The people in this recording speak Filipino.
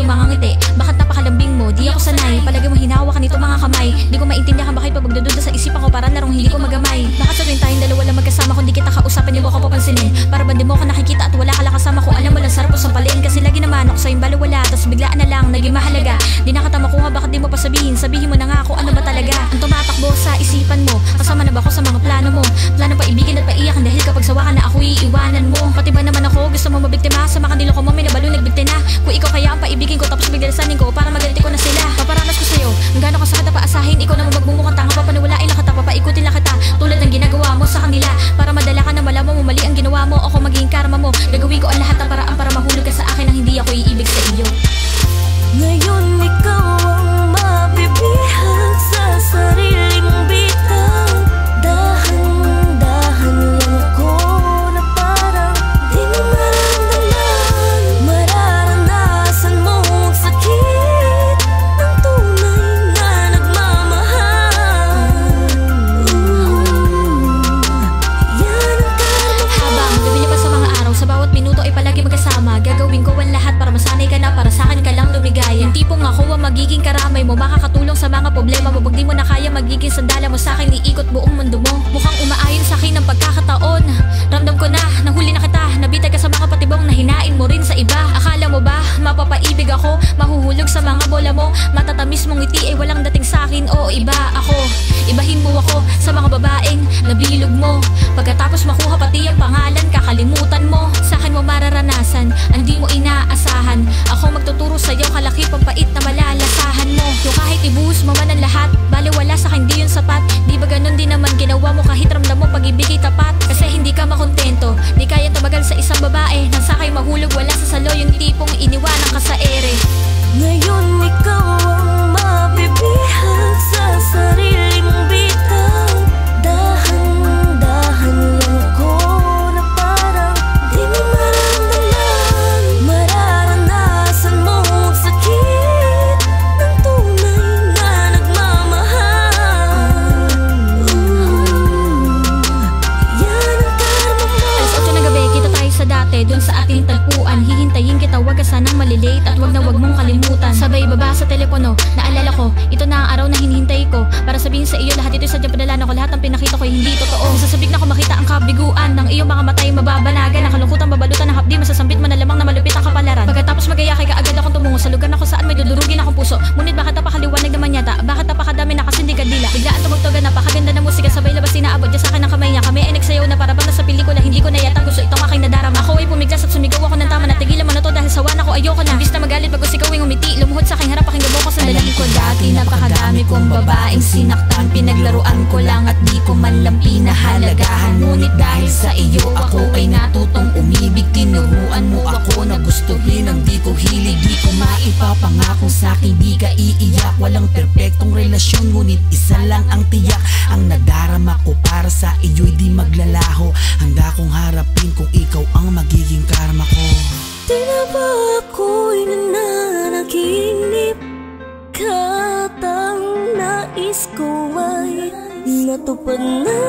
mga ngiti. Bakit napakalambing mo? Di ako sanay. Palagi mo hinahawakan ito mga kamay. Di ko maintindihan bakit pa pagdududa sa isipan ko para larong hindi ko magamay. Bakit sa tuwing tayong dalawa lang magkasama kung di kita kausapin di mo ko papansinin? Para ba di mo ko nakikita at wala ka lang kasama ko? Alam mo lang sarap ko sampalin kasi lagi naman ako sa'yong baliwala. Tas biglaan na lang naging mahalaga. Di na kita makuha bakit di mo pa sabihin? Sabihin mo na nga ako ano ba talaga ang tumatakbo sa isipan mo. Kasama na ba ako sa mga plano mo? Plano pa ibigin at paiyakan dahil kapag sawa ka na ako iiwanan mo. Pati ba naman ako gusto mo mabiktima sa mga niloko mo? May nabalo nagbikti na. Kung ikaw kaya ang paibigin ko tapos bigdalasanin ko para magaliti ko na sila. Paparanas ko sa'yo ang gano'n ka sa kita paasahin. Ikaw naman magmumukhang tanga papaniwalain lang kita. Papaikutin lang kita tulad ng ginagawa mo sa kanila. Para madala ka na malaman mo mali ang ginawa mo. Ako magiging karma mo. Gagawin ko ang lahat ng paraan para mahulog ka sa akin nang hindi ako iibig sa iyo. Ngayon ikaw ang mabibihag sa sarili mong bitaw. Dahan-dahan lang ako na parang di mo maramdaman. Mararanasan mo ang sakit ng tunay na nagmamahal. Yan ang karma ko. Habang gabi pa sa mga araw, sa bawat minuto ay palagi magkasama. Gagawin ko ang lahat para masanay ka na. Para sa akin ka lang lumigaya. Yung tipong ako ang magiging karamay mo, makakatulong sa mga problema mo. Pag di mo na kaya magiging sandala mo sa akin, iikot buong mundo mo. Mukhang umaayon sa akin ang pagkakataon. Ramdam ko na, nahuli na kita. Nabitay ka sa mga patibong na hinain mo rin sa iba. Akala mo ba, mapapaibig ako? Mahuhulog sa mga bola mo. Matatamis mong ngiti ay walang dating sa akin. Oo, iba ako. Ibahin mo ako sa mga babaeng nabilog mo. Pagkatapos makuha pati ang pangalan, kakalimutan mo. Sa akin mo mararanasan, ang di mo inaasahan. Ako magtuturo sa'yo, kalaki pampait na malalasahan mo. Yung kahit ibuhos mo man ang lahat, bali wala sa akin di yun sapat. Di ba ganun din naman ginawa mo kahit ramdam mo pag-ibig ay tapat? Kasi hindi ka makontento, di kaya tumagal sa isang babae nang sakay mahulog wala sa salo. Yung tipong iniwanan ka sa ere. Ngayon ikaw ang mabibihag sa sarili mong bitaw. Dahan-dahan lang ako na parang di mo maramdaman. Mararanasan mo ang sakit ng tunay na nagmamahal. Yan ang karma mo. Alas 8 ng gabi, kita tayo sa dati, dun sa ating tagpuan. Hihintayin kita, wag ka sanang malilate at wag na wag mong kalimutan. Sabay baba sa telepono, naalala ko, ito na ang araw na hinihintay ko. Para sabihin sa iyo lahat ito sadyang padalan ako. Lahat ng pinakita ko hindi totoo. Sasabik na ko makita ang kabiguan ng iyong mga matay mababanagan. Nakalungkutan babalutan ng hapdi, masasambit mo na lamang na malupit ang kapalaran. Pagkatapos magayakay ka agad akong tumungo sa lugar na kung saan may dudurugin akong puso. Ngunit bakit napakaliwanag naman yata? Bakit napakadami na kasindi kadila? Biglaan tumugtugan, napakaganda ng musika. Sabay labas sinaabot niya sa akin ng kamay niya. Kami ay nagsayaw na para bang nasa pelikula. Hindi ko na yata gusto itong aking nadarama. Ako ay pumiglas at sumigaw ako ng tama. Natigilan mo na to dahil sawa na ko, ayoko na. Imbis na magalit bago sikawing umiti, lumuhod sa aking harap, pakinggan mo ko sandali. Alam ko dati napakadami kong babaeng sinaktan. Pinaglaruan ko lang at di ko man lang pinahalagahan. Ngunit dahil sa iyo ako ay natutong umibig. Tinuruan mo ako na gustuhin ang di ko hilig. Di ko maipapangakong sa'kin di ka iiyak. Walang perpektong relasyon ngunit isa lang ang tiyak. Ang nadarama ko para sa iyo'y di maglalaho. Handa kong harapin kung ikaw ang magiging karma ko. Di na ba ako'y nananaginip? Kahit ang nais ko ay natupad na.